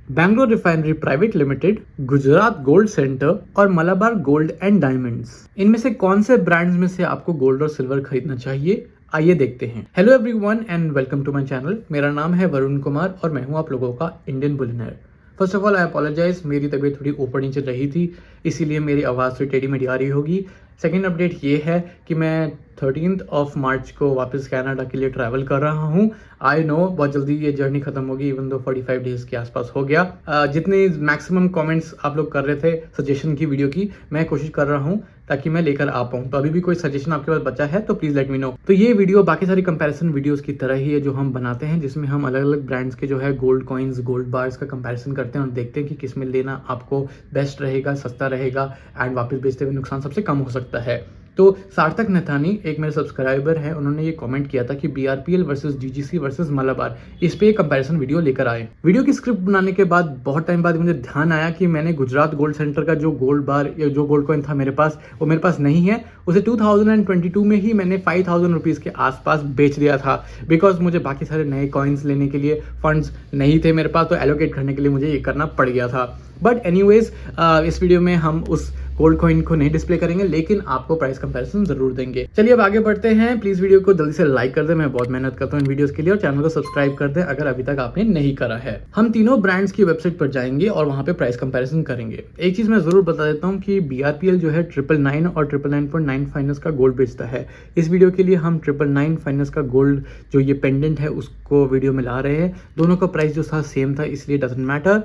Bangalore refinery private limited, Gujarat gold centre और Malabar Gold and diamonds, इनमें से कौन से ब्रांड्स में से आपको गोल्ड और सिल्वर खरीदना चाहिए, आइए देखते हैं। Hello everyone and welcome to my channel. मेरा नाम है वरुण कुमार और मैं हूं आप लोगों का Indian billionaire. First of all I apologise, मेरी तबीयत थोड़ी ऊपर नीचे रही थी, इसीलिए मेरी आवाज़ थोड़ी टेढ़ी मेढ़ी आ रही होगी। सेकेंड अपडेट ये है कि मैं 13 मार्च को वापस कनाडा के लिए ट्रैवल कर रहा हूँ। आई नो बहुत जल्दी ये जर्नी खत्म होगी, इवन दो 45 डेज के आसपास हो गया। जितने मैक्सिमम कमेंट्स आप लोग कर रहे थे सजेशन की वीडियो की, मैं कोशिश कर रहा हूँ ताकि मैं लेकर आ पाऊँ। तो अभी भी कोई सजेशन आपके पास बचा है तो प्लीज लेट मी नो। तो ये वीडियो बाकी सारी कंपैरिजन वीडियोस की तरह ही है जो हम बनाते हैं, जिसमें हम अलग अलग ब्रांड्स के जो है गोल्ड कॉइन्स, गोल्ड बार्स का कंपैरिजन करते हैं और देखते हैं कि किस में लेना आपको बेस्ट रहेगा, सस्ता रहेगा एंड वापस बेचते हुए नुकसान सबसे कम हो सकता है। तो सार्थक नथानी एक मेरे सब्सक्राइबर हैं, उन्होंने ये कमेंट किया था कि BRPL versus GGC versus Malabar, इस पे एक कंपैरिजन वीडियो लेकर आए। वीडियो की स्क्रिप्ट बनाने के बाद बहुत टाइम बाद मुझे ध्यान आया कि मैंने गुजरात गोल्ड सेंटर का जो गोल्ड बार या जो गोल्ड कॉइन था मेरे पास, वो मेरे पास नहीं है। उसे 2022 में ही मैंने 5000 रुपीज़ के आसपास बेच दिया था, बिकॉज मुझे बाकी सारे नए कॉइन्स लेने के लिए फंड्स नहीं थे मेरे पास, तो एलोकेट करने के लिए मुझे ये करना पड़ गया था। बट एनीवेज इस वीडियो में हम उस गोल्ड कॉइन को नहीं डिस्प्ले करेंगे, लेकिन आपको प्राइस कंपैरिजन जरूर देंगे। चलिए अब आगे बढ़ते हैं। प्लीज वीडियो को जल्दी से लाइक कर दें, मैं बहुत मेहनत करता हूँ इन वीडियोस के लिए, और चैनल को सब्सक्राइब कर दें अगर अभी तक आपने नहीं करा है। हम तीनों ब्रांड्स की वेबसाइट पर जाएंगे और वहां पे प्राइस कंपैरिजन करेंगे। एक चीज मैं जरूर बता देता हूँ कि BRPL जो है 999 और 999.9 फाइनेंस का गोल्ड बेचता है। इस वीडियो के लिए हम 999 फाइनेंस का गोल्ड जो ये पेंडेंट है उसको वीडियो में ला रहे हैं। दोनों का प्राइस जो था सेम था, इसलिए doesn't matter.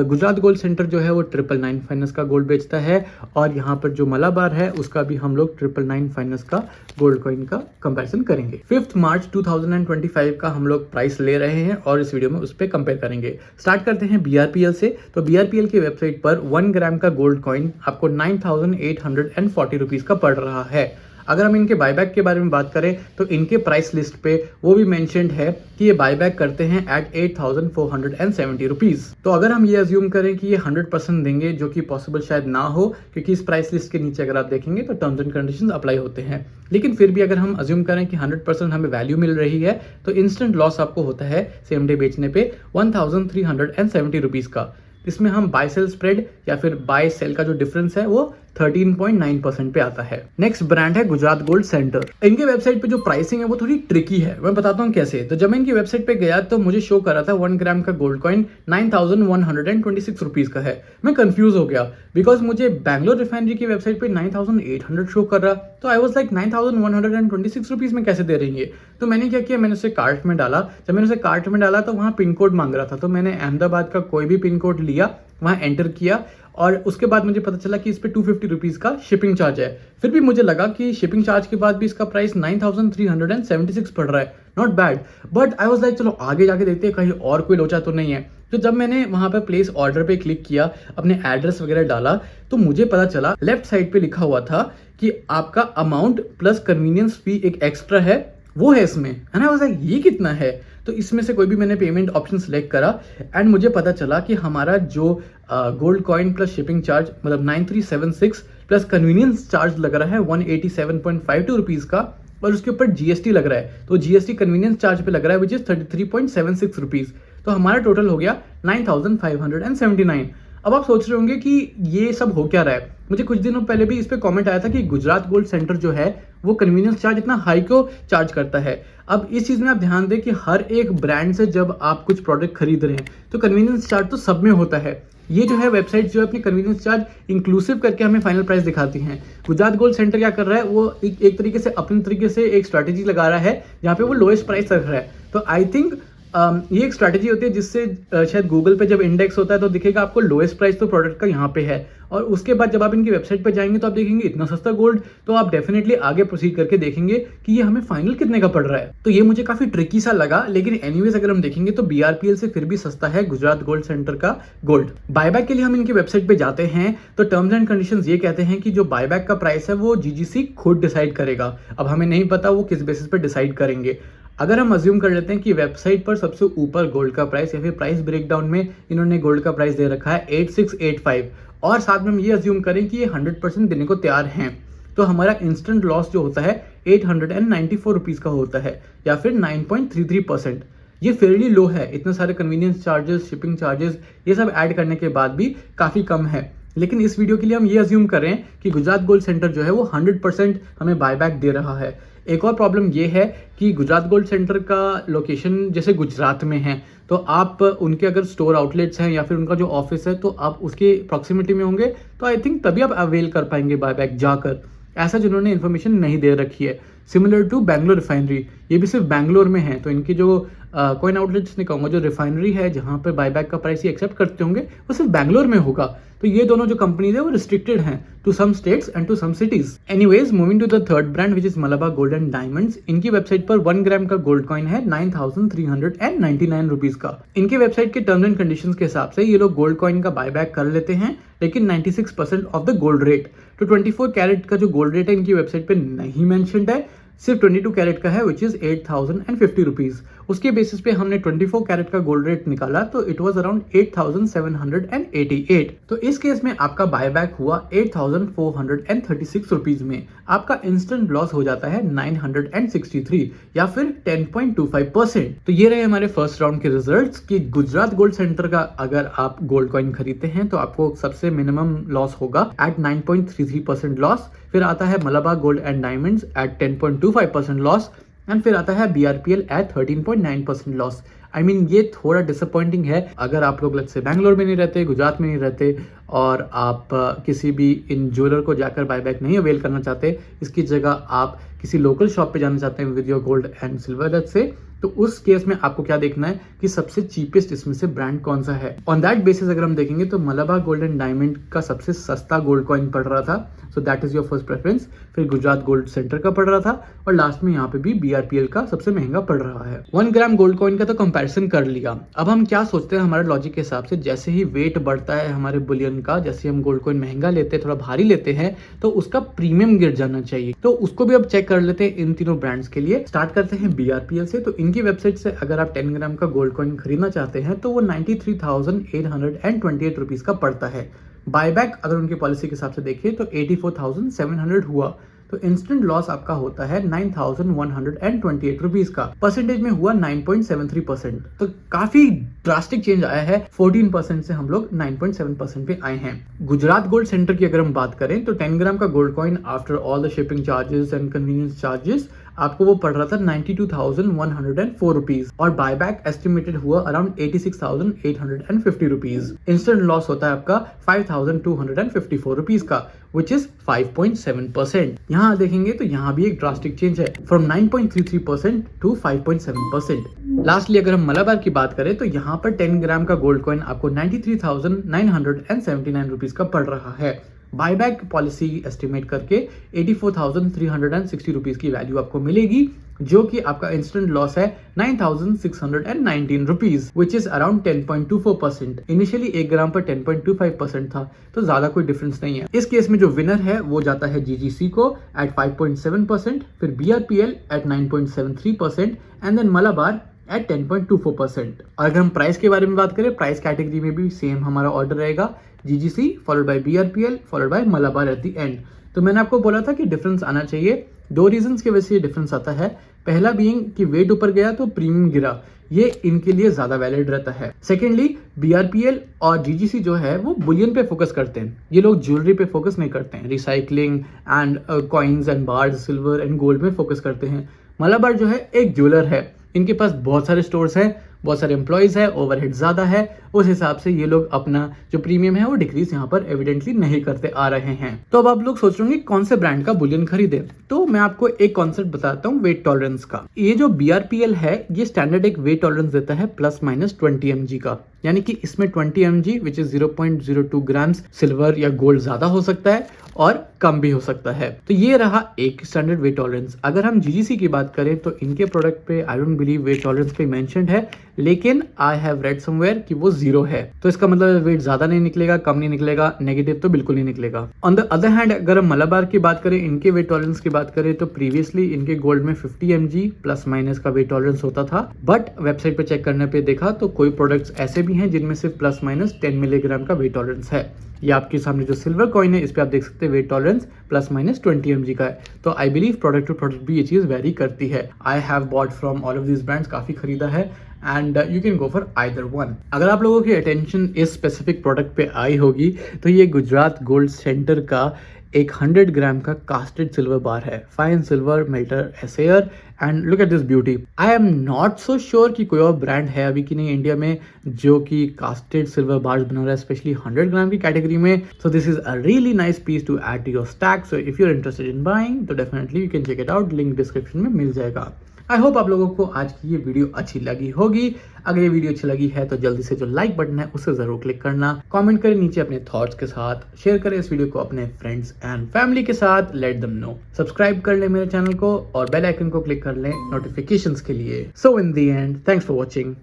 Gujarat gold centre जो है वो 999 फाइनेंस का गोल्ड बेचता है, और यहाँ पर जो मलाबार है उसका भी हम लोग 999 फाइनेंस का गोल्ड कॉइन का कंपैरिजन करेंगे। 5 मार्च 2025 का हम लोग प्राइस ले रहे हैं और इस वीडियो में उस पर कंपेयर करेंगे। स्टार्ट करते हैं BRPL से। तो BRPL की वेबसाइट पर 1 ग्राम का गोल्ड कॉइन आपको 9840 रुपीज का पड़ रहा है। अगर हम इनके बायबैक के बारे में बात करें तो इनके प्राइस लिस्ट पे वो भी मेंशन्ड है कि ये बायबैक करते हैं एट 8470 रुपीज। तो अगर हम ये अज्यूम करें कि ये 100% देंगे, जो कि पॉसिबल शायद ना हो, क्योंकि इस प्राइस लिस्ट के नीचे अगर आप देखेंगे तो टर्म्स एंड कंडीशंस अप्लाई होते हैं, लेकिन फिर भी अगर हम अज्यूम करें कि 100% हमें वैल्यू मिल रही है तो इंस्टेंट लॉस आपको होता है सेम डे बेचने पे 1370 रुपीज का। इसमें हम बाय सेल स्प्रेड या फिर बाय सेल का जो डिफरेंस है वो 13.9% पे आता है। नेक्स्ट ब्रांड है गुजरात गोल्ड सेंटर। इनके वेबसाइट पे जो प्राइसिंग है वो थोड़ी ट्रिकी है, मैं बताता हूँ कैसे। तो जब मैं इनकी वेबसाइट पे गया तो मुझे शो कर रहा था 1 ग्राम का गोल्ड कॉइन 9126 रुपीज का है। मैं कंफ्यूज हो गया बिकॉज मुझे बैंगलोर रिफाइनरी की वेबसाइट पे 9800 शो कर रहा। तो आई वॉज लाइक 9126 रुपीज में कैसे दे रही है। तो मैंने क्या किया, मैंने उसे कार्ट में डाला। जब मैंने उसे कार्ट में डाला तो वहाँ पिन कोड मांग रहा था, तो मैंने अहमदाबाद का कोई भी पिन कोड लिया, वहाँ एंटर किया, और उसके बाद मुझे पता चला कि इस पे 250 रुपीज का शिपिंग चार्ज है। फिर भी मुझे लगा कि शिपिंग चार्ज के बाद भी इसका प्राइस 9376 पड़ रहा है, not bad. But I was like चलो आगे जाके देखते हैं कहीं और कोई लोचा तो नहीं है। तो जब मैंने वहां पे प्लेस ऑर्डर पे क्लिक किया, अपने एड्रेस वगैरह डाला, तो मुझे पता चला लेफ्ट साइड पे लिखा हुआ था कि आपका अमाउंट प्लस कन्वीनियंस फी एक एक्स्ट्रा है, वो है इसमें। एंड आई वाज लाइक ये कितना है। तो इसमें से कोई भी मैंने पेमेंट ऑप्शन सेलेक्ट करा एंड मुझे पता चला कि हमारा जो gold coin plus shipping charge मतलब 9376 प्लस कन्वीनियंस चार्ज लग रहा है 187.52 रुपीज का, और उसके ऊपर GST लग रहा है। तो GST कन्वीनियंस चार्ज पे लग रहा है विच इज 33.76 रुपीज। तो हमारा टोटल हो गया 9579। अब आप सोच रहे होंगे कि ये सब हो क्या रहा है। मुझे कुछ दिनों पहले भी इस पे कमेंट आया था कि गुजरात गोल्ड सेंटर जो है वो कन्वीनियंस चार्ज इतना हाई क्यों चार्ज करता है। अब इस चीज में आप ध्यान दें कि हर एक ब्रांड से जब आप कुछ प्रोडक्ट खरीद रहे हैं तो कन्वीनियंस चार्ज तो सब में होता है। ये जो है वेबसाइट जो है अपनी कन्वीनियंस चार्ज इंक्लूसिव करके हमें फाइनल प्राइस दिखाती हैं। गुजरात गोल्ड सेंटर क्या कर रहा है, वो एक तरीके से अपने तरीके से एक स्ट्रैटेजी लगा रहा है जहाँ पे वो लोएस्ट प्राइस रख रहा है। तो आई थिंक ये एक स्ट्रैटेजी होती है जिससे शायद गूगल पे जब इंडेक्स होता है तो दिखेगा आपको लोएस्ट प्राइस तो प्रोडक्ट का यहाँ पे है, और उसके बाद जब आप इनकी वेबसाइट पे जाएंगे तो आप देखेंगे इतना सस्ता गोल्ड, तो आप डेफिनेटली आगे प्रोसीड करके देखेंगे कि ये हमें फाइनल कितने का पड़ रहा है। तो ये मुझे काफी ट्रिकी सा लगा, लेकिन एनीवेज अगर हम देखेंगे तो BRPL से फिर भी सस्ता है गुजरात गोल्ड सेंटर का गोल्ड। बायबैक के लिए हम इनकी वेबसाइट पे जाते हैं तो टर्म्स एंड कंडीशंस ये कहते हैं कि जो बायबैक का प्राइस है वो GGC खुद डिसाइड करेगा। अब हमें नहीं पता वो किस बेसिस पे डिसाइड करेंगे। अगर हम अज्यूम कर लेते हैं कि वेबसाइट पर सबसे ऊपर गोल्ड का प्राइस या फिर प्राइस ब्रेकडाउन में इन्होंने गोल्ड का प्राइस दे रखा है 8685, और साथ में हम ये अज्यूम करें कि ये 100% देने को तैयार हैं, तो हमारा इंस्टेंट लॉस जो होता है 894 रुपीज का होता है या फिर 9.33%। ये फेयरली लो है। इतने सारे कन्वीनियंस चार्जेस, शिपिंग चार्जेस, ये सब ऐड करने के बाद भी काफ़ी कम है। लेकिन इस वीडियो के लिए हम ये अज्यूम कर रहे हैं कि गुजरात गोल्ड सेंटर जो है वो 100% हमें बायबैक दे रहा है। एक और प्रॉब्लम ये है कि गुजरात गोल्ड सेंटर का लोकेशन जैसे गुजरात में है, तो आप उनके अगर स्टोर आउटलेट्स हैं या फिर उनका जो ऑफिस है तो आप उसके प्रॉक्सिमिटी में होंगे, तो आई थिंक तभी आप अवेल कर पाएंगे बायबैक जाकर। ऐसा जिन्होंने इन्फॉर्मेशन नहीं दे रखी है। सिमिलर टू बैंगलोर रिफाइनरी, ये भी सिर्फ बैंगलोर में है, तो इनकी जो कॉइन आउटलेट्स नहीं कहूँगा, जो रिफाइनरी है जहाँ पर बायबैक का प्राइस ही एक्सेप्ट करते होंगे, वो सिर्फ बैंगलोर में होगा। तो ये दोनों जो कंपनीज है वो रिस्ट्रिक्टेड हैं to some states and to some cities. Anyways, moving to the third brand which is Malabar Gold and Diamonds. इनकी वेबसाइट पर 1 ग्राम का गोल्ड कॉइन है 9,399 रुपीज का। इनके वेबसाइट के टर्म्स एंड कंडीशंस के हिसाब से ये लोग गोल्ड कॉइन का बायबैक कर लेते हैं, लेकिन 96% ऑफ द गोल्ड रेट। तो 24 कैरेट का जो गोल्ड रेट है इनकी वेबसाइट पे नहीं मेंशन्ड है, सिर्फ 22 कैरेट का है विच इज 8,050 रुपीज। उसके बेसिस पे हमने 24 कैरेट का गोल्ड रेट निकाला तो इट वाज अराउंड 8,788। तो इस केस में आपका बायबैक हुआ 8,436 रुपीज में। आपका इंस्टेंट लॉस हो जाता है 963 या फिर 10.25%। तो ये रहे हमारे फर्स्ट राउंड के रिजल्ट्स कि गुजरात गोल्ड सेंटर का अगर आप गोल्ड कॉइन खरीदते हैं तो आपको सबसे मिनिमम लॉस होगा एट 9.33% लॉस। फिर आता है Malabar Gold and Diamonds at 10.25% loss and फिर आता है BRPL at 13.9% loss. I mean ये थोड़ा डिसअपॉइंटिंग है। अगर आप लोग से बैंगलोर में नहीं रहते, गुजरात में नहीं रहते और आप किसी भी इन ज्वेलर को जाकर बायबैक नहीं अवेल करना चाहते, इसकी जगह आप किसी लोकल शॉप पे जाना चाहते हैं with your gold and silver से, तो उस केस में आपको क्या देखना है कि सबसे चीपेस्ट इसमें से ब्रांड कौन सा है। ऑन दैट बेसिस अगर हम देखेंगे तो मलाबार गोल्ड एंड डायमंड का सबसे सस्ता गोल्ड कॉइन पड़ रहा था, so that is your first preference. फिर गुजरात गोल्ड सेंटर का पड़ रहा था और लास्ट में यहाँ पे भी BRPL का सबसे महंगा पड़ रहा है। 1 ग्राम गोल्ड कॉइन का तो कंपैरिजन कर लिया। अब हम क्या सोचते हैं हमारे लॉजिक के हिसाब से, जैसे ही वेट बढ़ता है हमारे बुलियन का, जैसे हम गोल्ड कॉइन महंगा लेते हैं, थोड़ा भारी लेते हैं, तो उसका प्रीमियम गिर जाना चाहिए। तो उसको भी अब चेक कर लेते हैं इन तीनों ब्रांड्स के लिए। स्टार्ट करते हैं BRPL से। तो इनकी वेबसाइट से अगर आप 10 ग्राम का गोल्ड कॉइन खरीदना चाहते हैं तो वो 93,828 रुपीज का पड़ता है। बायबैक अगर उनकी पॉलिसी के हिसाब से देखिए तो 84,700 हुआ, तो इंस्टेंट लॉस आपका होता है 9,128 रुपीज का। परसेंटेज में हुआ 9.73%। तो काफी ड्रास्टिक चेंज आया है। 14% से हम लोग 9.7% पे आए हैं। गुजरात गोल्ड सेंटर की अगर हम बात करें तो 10 ग्राम का gold coin after all the shipping charges and convenience charges आपको वो पड़ रहा था 92,104 रुपीज और बायबैक एस्टिमेटेड हुआ अराउंड 86,850 रुपीज। इंस्टेंट लॉस होता है आपका 5,254 रुपीज का विच इज 5.7%। यहाँ देखेंगे तो यहाँ भी एक ड्रास्टिक चेंज है फ्रॉम 9.33% टू 5.7%। लास्टली अगर हम मलाबार की बात करें तो यहाँ पर 10 ग्राम का गोल्ड कॉइन आपको 93,979 रुपीज का पड़ रहा है। बायबैक पॉलिसी एस्टिमेट करके 84,360 रुपीज की वैल्यू आपको मिलेगी, जो कि आपका इंस्टेंट लॉस है 9,619 rupees which is around 10.24%। Initially 1 ग्राम पर 10.25% था, तो ज्यादा कोई डिफरेंस नहीं है। इस केस में जो विनर है वो जाता है GGC को एट 5.7%, फिर BRPL at 9.73% and then Malabar at 10.24%। और अगर हम प्राइस के बारे में बात करें, प्राइस कैटेगरी में भी सेम हमारा ऑर्डर रहेगा, GGC followed by BRPL followed by Malabar at the end. तो मैंने आपको बोला था कि डिफरेंस आना चाहिए। 2 रीजंस की वजह से ये डिफरेंस आता है। पहला बीइंग कि वेट ऊपर गया तो प्रीमियम गिरा, ये इनके लिए ज्यादा वैलिड रहता है। सेकेंडली BRPL और GGC जो है वो बुलियन पे फोकस करते हैं, ये लोग ज्वेलरी पे फोकस नहीं करते हैं, recycling and coins and bars, silver and gold में फोकस करते हैं। मलाबार जो है एक ज्वेलर है, इनके पास बहुत सारे स्टोर्स हैं, बहुत सारे एम्प्लॉयज है, ओवरहेड ज्यादा है, उस हिसाब से ये लोग अपना जो प्रीमियम है वो डिक्रीज यहाँ पर एविडेंटली नहीं करते आ रहे हैं। तो अब आप लोग सोच रहे होंगे कौन से ब्रांड का बुलियन खरीदे, तो मैं आपको एक कॉन्सेप्ट बताता हूँ वेट टॉलरेंस का। ये जो BRPL है ये स्टैंडर्ड एक वेट टॉलरेंस देता है ±20 mg का, यानी कि इसमें 20 mg which is 0.02 grams silver या गोल्ड ज्यादा हो सकता है और कम भी हो सकता है। तो ये रहा एक स्टैंडर्ड वेट टॉलरेंस। अगर हम GGC की बात करें तो इनके प्रोडक्ट पे I don't believe weight tolerance पे मेंशन्ड है, लेकिन आई हैव रेड समवेयर कि वो 0 है। तो इसका मतलब वेट ज्यादा नहीं निकलेगा, कम नहीं निकलेगा, नेगेटिव तो बिल्कुल नहीं निकलेगा। ऑन द अदर हैंड अगर हम मलाबार की बात करें, इनके वेट टॉलरेंस की बात करें तो प्रीवियसली इनके गोल्ड में 50 mg ± का वेट टॉलरेंस होता था, बट वेबसाइट पे चेक करने पे देखा तो कोई प्रोडक्ट्स ऐसे भी हैं जिनमें सिर्फ ±10 मिलीग्राम का वेट टॉलरेंस है। ये आपके सामने जो सिल्वर कॉइन है इस पे आप देख सकते हैं वेट टॉलरेंस ±20 mg का है। तो I believe product to product भी ये चीज़ वेरी करती है। I have bought from all of this brands, काफ़ी खरीदा है and you can go for either one. अगर आप लोगों की अटेंशन इस स्पेसिफिक प्रोडक्ट पे आई होगी तो ये गुजरात गोल्ड सेंटर का एक 100 ग्राम का कास्टेड सिल्वर बार है, fine silver melter assayer and look at this beauty. I am not so sure कि कोई और ब्रांड है अभी कि नहीं इंडिया में जो कि कास्टेड सिल्वर बार्स बना रहा है, स्पेशली 100 ग्राम की कैटेगरी में। So this is a really nice piece to add to your stack. So if you are interested in buying तो definitely you can check it out, link description में मिल जाएगा। I hope आप लोगों को आज की ये वीडियो अच्छी लगी होगी। अगर ये वीडियो अच्छी लगी है तो जल्दी से जो लाइक बटन है उसे जरूर क्लिक करना, कमेंट करें नीचे अपने थॉट्स के साथ, शेयर करें इस वीडियो को अपने फ्रेंड्स एंड फैमिली के साथ, लेट देम नो। सब्सक्राइब कर ले मेरे चैनल को और बेल आइकन को क्लिक कर लें नोटिफिकेशंस के लिए। So in the end, thanks for watching.